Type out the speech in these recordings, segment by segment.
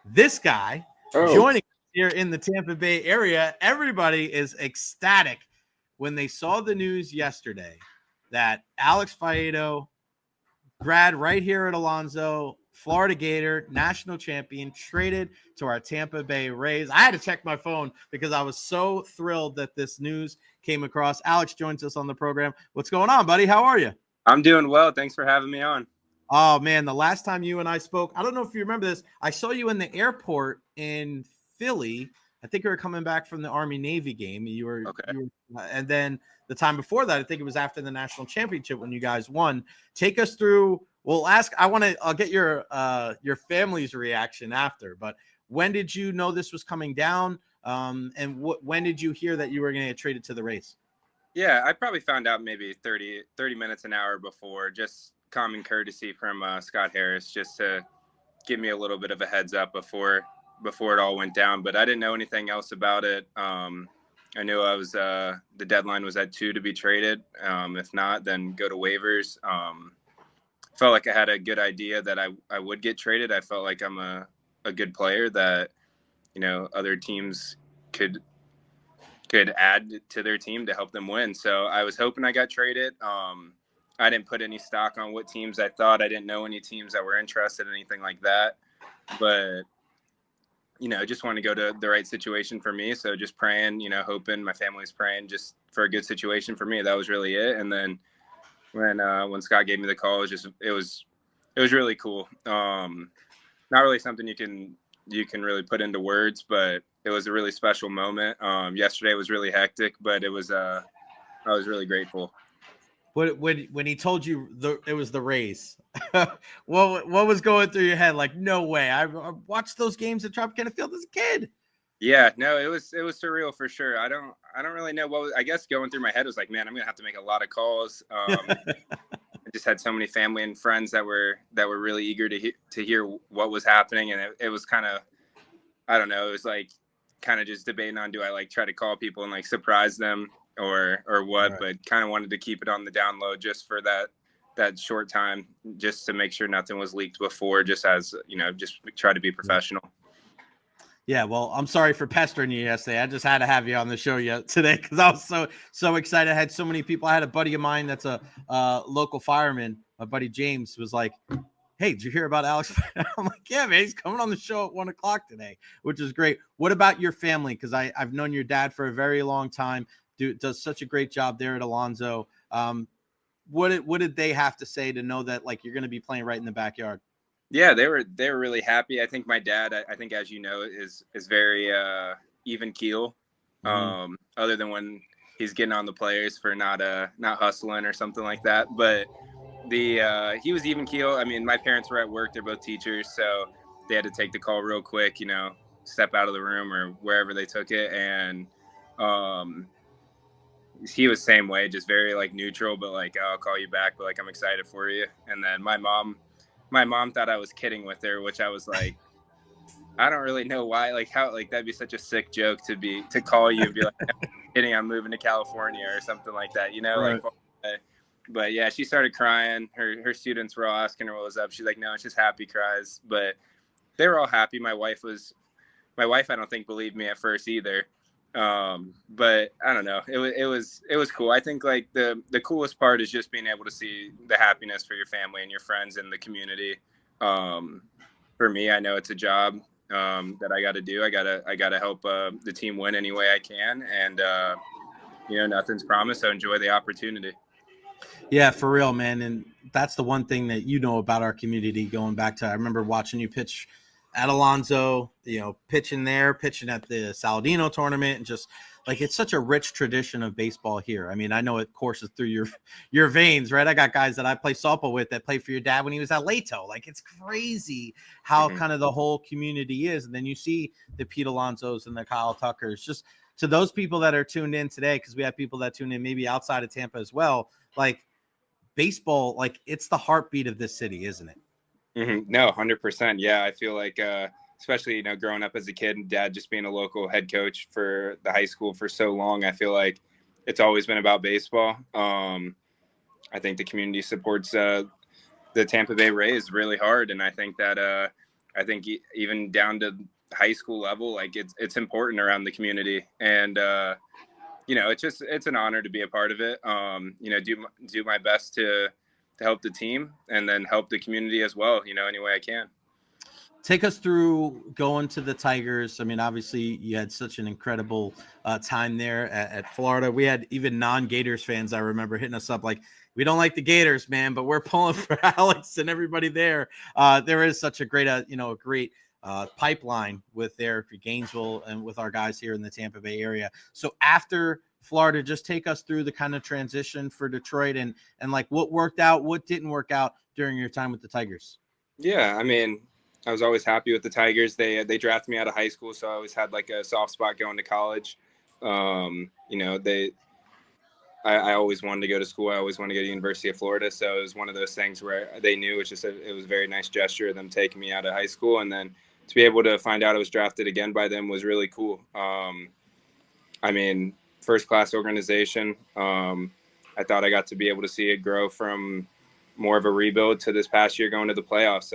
this guy Oh, joining us here in the Tampa Bay area. Everybody is ecstatic when they saw the news yesterday that Alex Faedo, grad right here at Alonso, Florida Gator, national champion, traded to our Tampa Bay Rays. I had to check my phone because I was so thrilled that this news came across. Alex joins us on the program. What's going on, buddy? How are you? I'm doing well. Thanks for having me on. Oh, man, the last time you and I spoke, I don't know if you remember this. I saw you in the airport in Philly. I think you were coming back from the Army-Navy game. Okay. And then the time before that, I think it was after the national championship when you guys won. Take us through. I'll get your family's reaction after. But when did you know this was coming down? And when did you hear that you were going to get traded to the Rays? Yeah, I probably found out maybe 30 minutes, an hour before, just common courtesy from Scott Harris, just to give me a little bit of a heads up before it all went down. But I didn't know anything else about it. I knew the deadline was at 2 to be traded. If not, then go to waivers. Felt like I had a good idea that I would get traded. I felt like I'm a good player that, other teams could add to their team to help them win. So I was hoping I got traded. I didn't put any stock on what teams I thought. I didn't know any teams that were interested in anything like that. But, just wanted to go to the right situation for me. So just praying, hoping, my family's praying just for a good situation for me. That was really it. And then when Scott gave me the call, it was really cool. Not really something you can really put into words, but it was a really special moment. Yesterday was really hectic, but I was really grateful. When he told you it was the Rays, what was going through your head? Like, no way! I watched those games at Tropicana Field as a kid. Yeah, no, it was surreal for sure. I don't really know what I guess going through my head was like, man, I'm gonna have to make a lot of calls. I just had so many family and friends that were really eager to hear what was happening, and it was kind of, I don't know, it was like kind of just debating on, do I like try to call people and like surprise them or what, right. But kind of wanted to keep it on the down low just for that short time, just to make sure nothing was leaked before, just as, just try to be professional. Yeah, well, I'm sorry for pestering you yesterday. I just had to have you on the show today because I was so excited. I had so many people. I had a buddy of mine that's a local fireman. My buddy James was like, hey, did you hear about Alex? I'm like, yeah, man, he's coming on the show at 1:00 today, which is great. What about your family? Because I've known your dad for a very long time. Does such a great job there at Alonso. What did they have to say to know that like you're going to be playing right in the backyard? Yeah, they were really happy. I think my dad, I think, as you know, is very even keel. Mm-hmm. Other than when he's getting on the players for not hustling or something like that, but he was even keel. I mean, my parents were at work; they're both teachers, so they had to take the call real quick. Step out of the room or wherever they took it, and he was same way, just very like neutral, but like, oh, I'll call you back, but like, I'm excited for you. And then my mom thought I was kidding with her, which I was like, I don't really know why, like how, like that'd be such a sick joke to call you and be like, I'm kidding, I'm moving to California or something like that, right. Like, but yeah, she started crying. Her students were all asking her what was up. She's like, no, it's just happy cries. But they were all happy. My wife, I don't think believed me at first either. But I don't know. It was cool. I think like the coolest part is just being able to see the happiness for your family and your friends and the community. For me, I know it's a job that I got to do. I gotta help the team win any way I can, and nothing's promised. So enjoy the opportunity. Yeah, for real, man. And that's the one thing that about our community going back to, I remember watching you pitch at Alonso, pitching at the Saladino tournament, and just like, it's such a rich tradition of baseball here. I mean, I know it courses through your veins, right? I got guys that I play softball with that played for your dad when he was at Leto. Like, it's crazy how kind of the whole community is. And then you see the Pete Alonsos and the Kyle Tuckers. Just to those people that are tuned in today, because we have people that tune in maybe outside of Tampa as well, like, baseball, like, it's the heartbeat of this city, isn't it? Mm-hmm. No, 100%. Yeah, I feel like, especially, growing up as a kid and dad just being a local head coach for the high school for so long, I feel like it's always been about baseball. I think the community supports the Tampa Bay Rays really hard. And I think that I think even down to high school level, like it's important around the community. And, it's an honor to be a part of it. Do my best to help the team and then help the community as well, any way I can. Take us through going to the Tigers. I mean, obviously you had such an incredible time there at Florida. We had even non-Gators fans, I remember, hitting us up like, we don't like the Gators, man, but we're pulling for Alex and everybody there. There is such a great, great pipeline with there for Gainesville and with our guys here in the Tampa Bay area. So after Florida, just take us through the kind of transition for Detroit and like what worked out, what didn't work out during your time with the Tigers. Yeah, I mean, I was always happy with the Tigers. They drafted me out of high school, so I always had like a soft spot going to college. I always wanted to go to school. I always wanted to go to the University of Florida. So it was one of those things where they knew. It was a very nice gesture of them taking me out of high school. And then to be able to find out I was drafted again by them was really cool. First class organization. I thought I got to be able to see it grow from more of a rebuild to this past year going to the playoffs.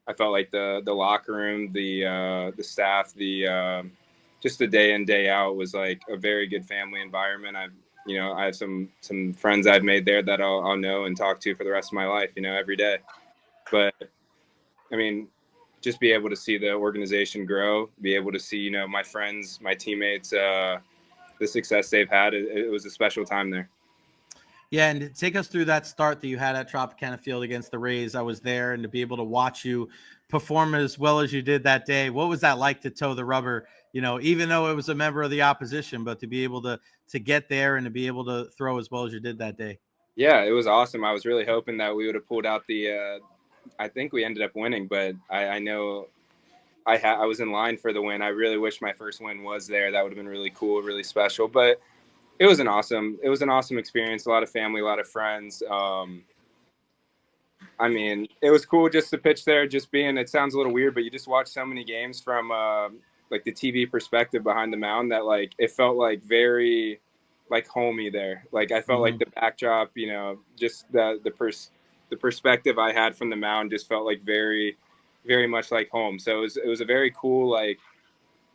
I felt like the locker room, the staff, just the day in, day out was like a very good family environment. I have some friends I've made there that I'll know and talk to for the rest of my life, every day. But I mean, just be able to see the organization grow, be able to see, my friends, my teammates, the success they've had. It was a special time there. Yeah, and take us through that start that you had at Tropicana Field against the Rays. I was there, and to be able to watch you perform as well as you did that day, what was that like to toe the rubber? Even though it was a member of the opposition, but to be able to get there and to be able to throw as well as you did that day. Yeah, it was awesome. I was really hoping that we would have pulled out I think we ended up winning, but I know I was in line for the win. I really wish my first win was there. That would have been really cool, really special. But it was an awesome experience. A lot of family, a lot of friends. It was cool just to pitch there. It sounds a little weird, but you just watch so many games from like the TV perspective behind the mound that like it felt like very like homey there. Like I felt like the backdrop, just the perspective I had from the mound just felt like very, very much like home. So it was a very cool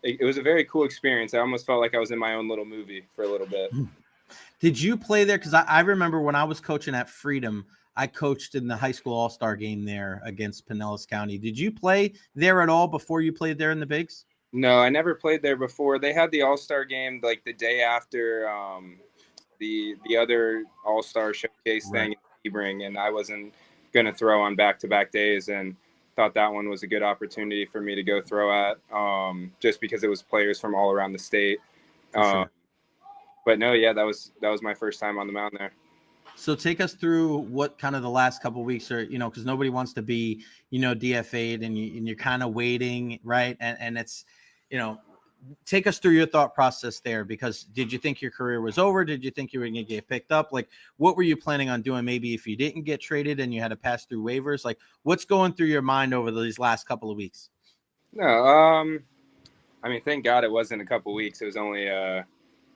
it was a very cool experience. I almost felt like I was in my own little movie for a little bit. Did you play there? Because I remember when I was coaching at Freedom, I coached in the high school all-star game there against Pinellas County. Did you play there at all before you played there in the Bigs? No, I never played there before. They had the all-star game like the day after the other all-star showcase thing in Sebring, and I wasn't going to throw on back-to-back days, and thought that one was a good opportunity for me to go throw at, just because it was players from all around the state. Sure. But no, yeah, that was my first time on the mound there. So take us through what kind of the last couple of weeks are, because nobody wants to be, DFA'd and you're kind of waiting, right? And it's, take us through your thought process there, because did you think your career was over? Did you think you were going to get picked up? Like, what were you planning on doing? Maybe if you didn't get traded and you had to pass through waivers, like what's going through your mind over these last couple of weeks? No, thank God it wasn't a couple of weeks. It was only, it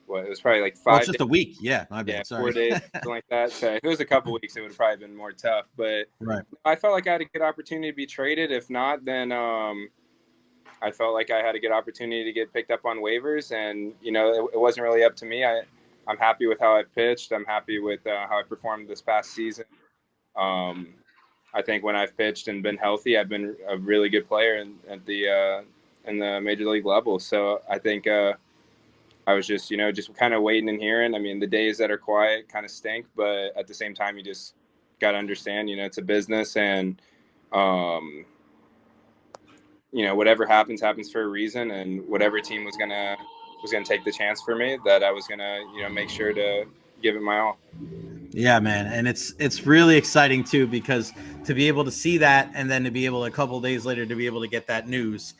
was probably like 5 days. Just a week. Yeah. My bad. Yeah, sorry. 4 days, something like that. So if it was a couple of weeks, it would have probably been more tough. But I felt like I had a good opportunity to be traded. If not, then I felt like I had a good opportunity to get picked up on waivers. And, it wasn't really up to me. I'm happy with how I pitched. I'm happy with how I performed this past season. I think when I've pitched and been healthy, I've been a really good player in the major league level. So I think I was just kind of waiting and hearing. I mean, the days that are quiet kind of stink, but at the same time, you just got to understand, it's a business, and, whatever happens for a reason, and whatever team was going to take the chance for me, that I was going to, make sure to give it my all. Yeah, man. And it's really exciting too, because to be able to see that, and then to be able a couple of days later to be able to get that news,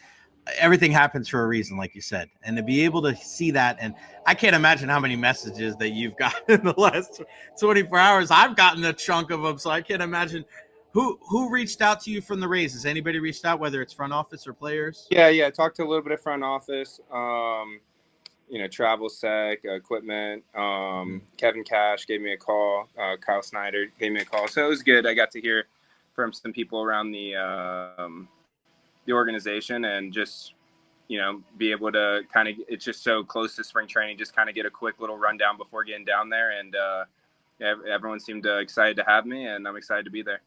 everything happens for a reason, like you said, and to be able to see that. And I can't imagine how many messages that you've got in the last 24 hours. I've gotten a chunk of them, so I can't imagine who reached out to you from the Rays. Has anybody reached out, whether it's front office or players? Yeah. I talked to a little bit of front office, travel sec, equipment. Kevin Cash gave me a call. Kyle Snyder gave me a call. So it was good. I got to hear from some people around the the organization and just, be able to kind of, it's just so close to spring training, just kind of get a quick little rundown before getting down there. And everyone seemed excited to have me, and I'm excited to be there.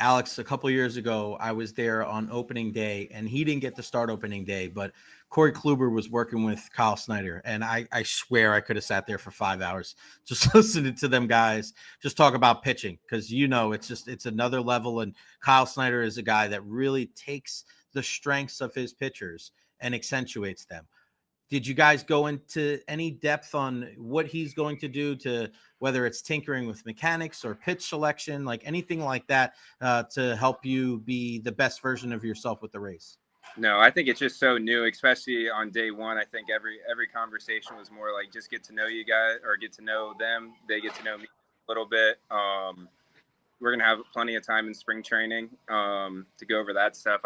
Alex, a couple years ago, I was there on opening day, and he didn't get to start opening day, but Corey Kluber was working with Kyle Snyder, and I swear I could have sat there for 5 hours just listening to them guys just talk about pitching, because it's another level, and Kyle Snyder is a guy that really takes the strengths of his pitchers and accentuates them. Did you guys go into any depth on what he's going to do, to whether it's tinkering with mechanics or pitch selection, like anything like that, to help you be the best version of yourself with the Rays? No, I think it's just so new, especially on day one. I think every conversation was more like, just get to know you guys, or get to know them. They get to know me a little bit. We're going to have plenty of time in spring training to go over that stuff.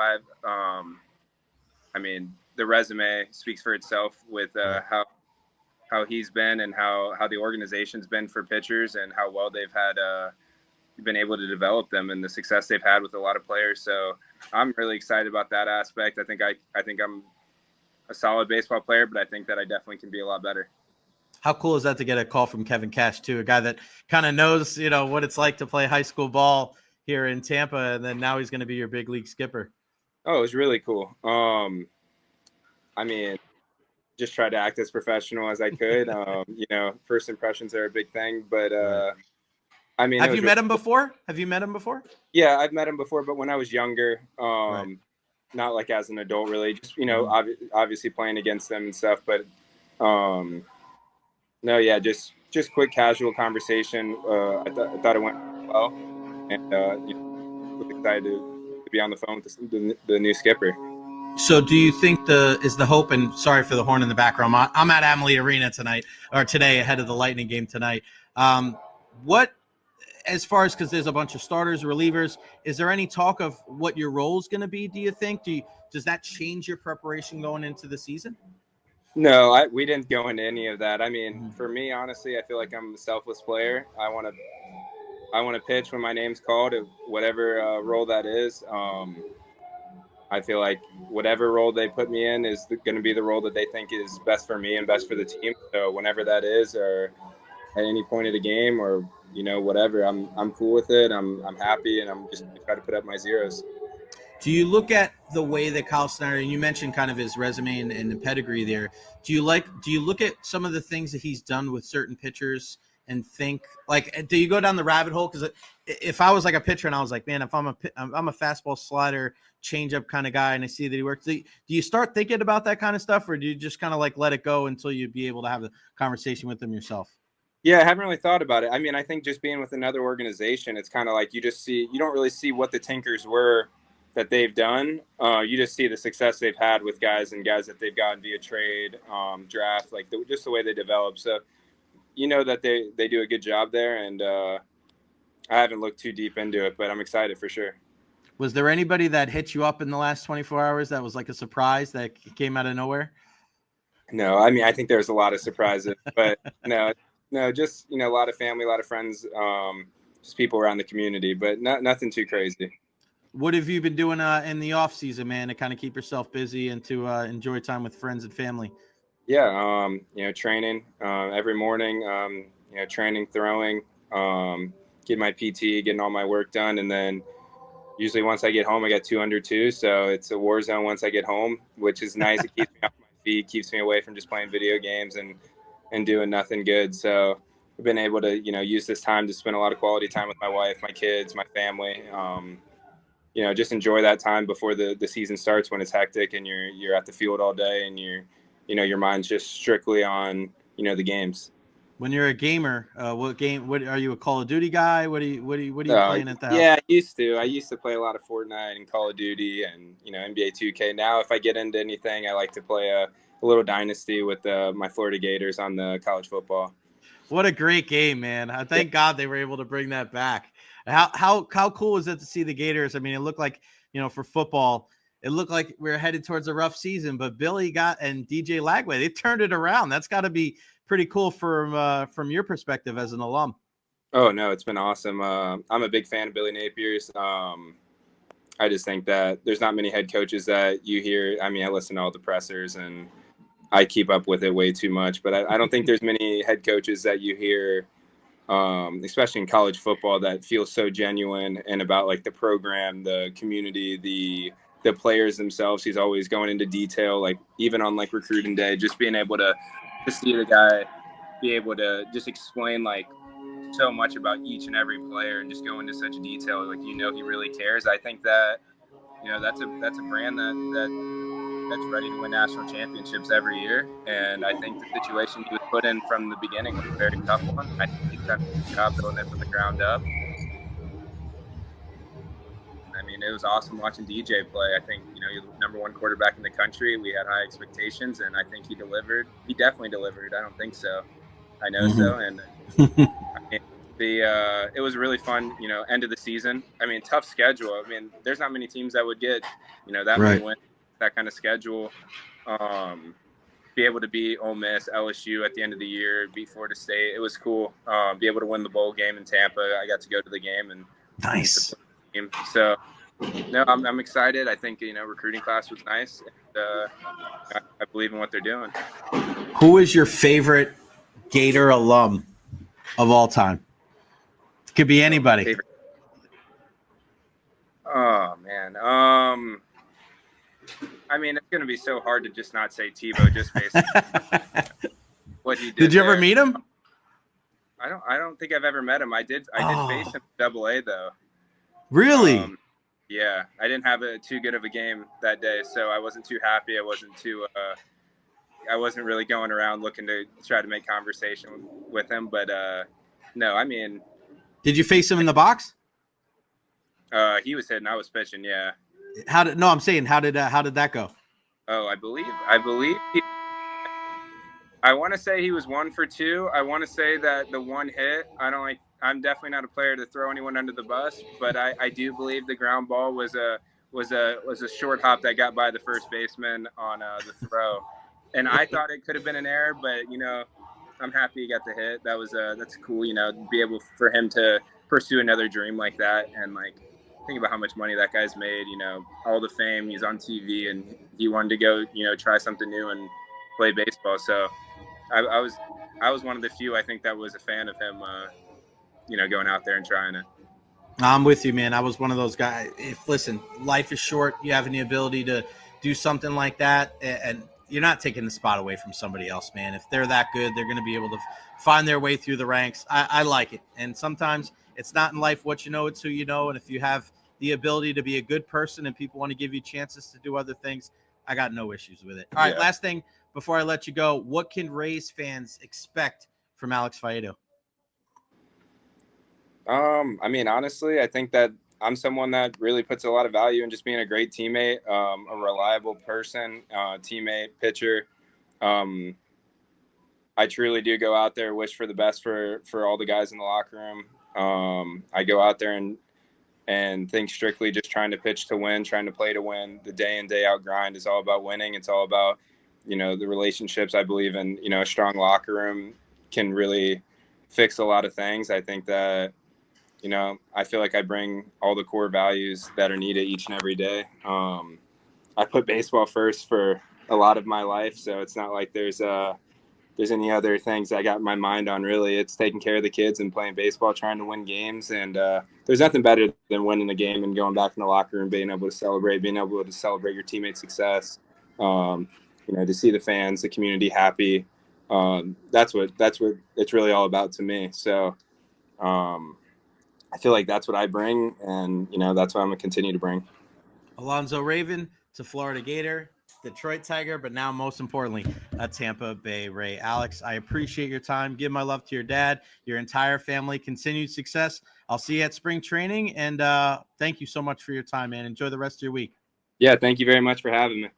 The resume speaks for itself with how he's been, and how the organization's been for pitchers, and how well they've had been able to develop them, and the success they've had with a lot of players. So I'm really excited about that aspect. I think I'm a solid baseball player, but I think that I definitely can be a lot better. How cool is that to get a call from Kevin Cash too, a guy that kind of knows, what it's like to play high school ball here in Tampa, and then now he's going to be your big league skipper? Oh, it was really cool. Just try to act as professional as I could. First impressions are a big thing, but have you met him before? Have you met him before? Yeah, I've met him before, but when I was younger, Right. Not like as an adult, really. Just obviously playing against them and stuff. But no, yeah, just quick, casual conversation. I thought it went well, and was excited to be on the phone with the new skipper. So do you think is the hope, and sorry for the horn in the background, I'm at Amalie Arena today ahead of the Lightning game tonight. What, as far as, because there's a bunch of starters, relievers, is there any talk of what your role is going to be, do you think? Does that change your preparation going into the season? No, we didn't go into any of that. For me, honestly, I feel like I'm a selfless player. I want to pitch when my name's called, whatever role that is. I feel like whatever role they put me in is going to be the role that they think is best for me and best for the team. So whenever that is, or at any point of the game, or whatever, I'm cool with it. I'm happy, and I'm just going to try to put up my zeros. Do you look at the way that Kyle Snyder, and you mentioned kind of his resume and the pedigree there, do you look at some of the things that he's done with certain pitchers and think, like, do you go down the rabbit hole? Because if I was like a pitcher and I was like, man, if I'm a fastball slider changeup kind of guy, and I see that he works, do you start thinking about that kind of stuff, or do you just kind of like let it go until you be able to have the conversation with them yourself? Yeah, I haven't really thought about it. I think just being with another organization, it's kind of like you don't really see what the tinkers were that they've done. You just see the success they've had with guys that they've gotten via trade, draft, like just the way they develop. So that they do a good job there, and I haven't looked too deep into it, but I'm excited for sure. Was there anybody that hit you up in the last 24 hours that was like a surprise that came out of nowhere? No, I think there's a lot of surprises, but no, just a lot of family, a lot of friends, just people around the community, but nothing too crazy. What have you been doing in the off season, man, to kind of keep yourself busy and to enjoy time with friends and family? Yeah, training every morning, training, throwing, getting my PT, getting all my work done, and then usually once I get home, I got 2 under 2, so it's a war zone once I get home, which is nice. It keeps me off my feet, keeps me away from just playing video games and doing nothing good. So I've been able to, use this time to spend a lot of quality time with my wife, my kids, my family. Just enjoy that time before the season starts, when it's hectic and you're at the field all day, and your mind's just strictly on, the games. When you're a gamer, what are you, a Call of Duty guy? What are you playing at the house? Yeah, I used to play a lot of Fortnite and Call of Duty and, NBA 2K. Now, if I get into anything, I like to play a little Dynasty with my Florida Gators on the college football. What a great game, man. Thank God they were able to bring that back. How cool is it to see the Gators? It looked like, for football, it looked like we were headed towards a rough season, but Billy and DJ Lagway, they turned it around. That's got to be pretty cool from your perspective as an alum. Oh, no, it's been awesome. I'm a big fan of Billy Napier's. I just think that there's not many head coaches that you hear. I mean, I listen to all the pressers and I keep up with it way too much, but I don't think there's many head coaches that you hear, especially in college football, that feel so genuine and about like the program, the community, the players themselves. He's always going into detail, like even on like recruiting day, just being able to see the guy be able to just explain like so much about each and every player and just go into such detail, like he really cares. I think that that's a brand that's ready to win national championships every year, and I think the situation he was put in from the beginning was a very tough one. I think he's done a good job building it from the ground up. I mean, it was awesome watching DJ play. I think he's the number one quarterback in the country. We had high expectations, and I think he delivered. He definitely delivered. I don't think so. I know so, and I mean, it was really fun, end of the season. I mean, tough schedule. I mean, there's not many teams that would get, that many wins, that kind of schedule. Be able to beat Ole Miss, LSU at the end of the year, beat Florida State. It was cool. Be able to win the bowl game in Tampa. I got to go to the game and nice. So, no, I'm excited. I think recruiting class was nice. And, I believe in what they're doing. Who is your favorite Gator alum of all time? It could be anybody. Oh man. I mean, it's going to be so hard to just not say Tebow just based on what he did. Did you ever meet him? I don't think I've ever met him. I did face him in AA though. Really? Yeah, I didn't have too good of a game that day, so I wasn't too happy. I wasn't really going around looking to try to make conversation with him. But no, I mean, did you face him in the box? He was hitting, I was pitching. Yeah. How did that go? Oh, I believe I want to say he was 1 for 2. I want to say that the one hit, I'm definitely not a player to throw anyone under the bus, but I do believe the ground ball was a short hop that got by the first baseman on the throw. And I thought it could have been an error, but I'm happy he got the hit. That's cool, be able for him to pursue another dream like that. And like, think about how much money that guy's made, all the fame, he's on TV, and he wanted to go, try something new and play baseball. So I was one of the few, I think, that was a fan of him, going out there and trying it. I'm with you, man. I was one of those guys. Listen, life is short. You have the ability to do something like that, and you're not taking the spot away from somebody else, man. If they're that good, they're going to be able to find their way through the ranks. I like it. And sometimes it's not in life what you know, it's who you know. And if you have the ability to be a good person and people want to give you chances to do other things, I got no issues with it. All right, last thing before I let you go, what can Rays fans expect from Alex Faedo? I mean, honestly, I think that I'm someone that really puts a lot of value in just being a great teammate, a reliable person, teammate, pitcher. I truly do go out there, wish for the best for all the guys in the locker room. I go out there and think strictly just trying to pitch to win, trying to play to win. The day in, day out grind is all about winning. It's all about, the relationships. I believe in, a strong locker room can really fix a lot of things. I think that, I feel like I bring all the core values that are needed each and every day. I put baseball first for a lot of my life, so it's not like there's any other things I got my mind on, really. It's taking care of the kids and playing baseball, trying to win games. And there's nothing better than winning a game and going back in the locker room, being able to celebrate your teammate's success, to see the fans, the community happy. That's what it's really all about to me. So I feel like that's what I bring, and, that's what I'm going to continue to bring. Alonso Raven to Florida Gator, Detroit Tiger, but now most importantly, a Tampa Bay Ray. Alex, I appreciate your time. Give my love to your dad, your entire family. Continued success. I'll see you at spring training, and thank you so much for your time, man. Enjoy the rest of your week. Yeah, thank you very much for having me.